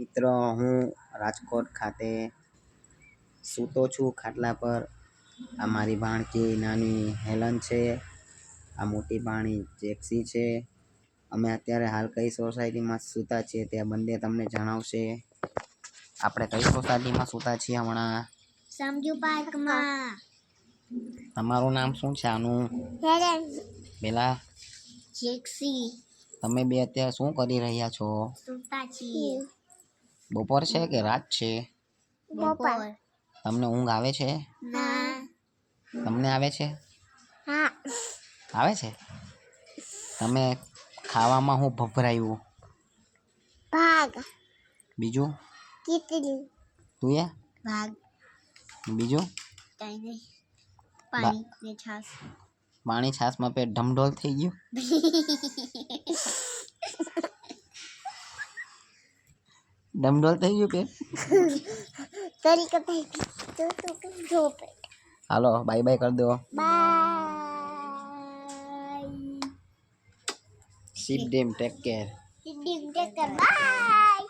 મિત્રો હું રાજકોટ ખાતે સૂતો છું ખાટલા પર. આ મારી ભાણકી નાની હેલન છે, આ મોટી ભાણી જેક્સી છે. અમે અત્યારે હાલ કઈ સોસાયટીમાં સૂતા છીએ તે બંને તમને જણાવશે. આપણે કઈ સોસાયટીમાં સૂતા છીએ હમણાં? સમજુ પાર્કમાં. તમારું નામ શું છે આનું? હેલન. પેલા જેક્સી. તમે બે અત્યારે શું કરી રહ્યા છો? સૂતા છીએ. બપોર છે કે રાત છે? બપોર. તમને ઊંઘ આવે છે? ના. તમને આવે છે? હા. આવે છે? તમે ખાવામાં હું ભભરાયું? ભાગ. બીજું? ખીચડી. તું એ? ભાગ. બીજું? કઈ નહીં. પાણી ને છાશ. પાણી છાશમાં પેટ ઢમઢોલ થઈ ગયું? ડમડોલ થઈ ગયું પેટ? તરીકે થઈ ગયું. જો પેટ. હાલો બાય બાય કરી દો. બાય. સીપ ડેમ ટેક કેર. સીપ ડેમ ટેક કેર. બાય.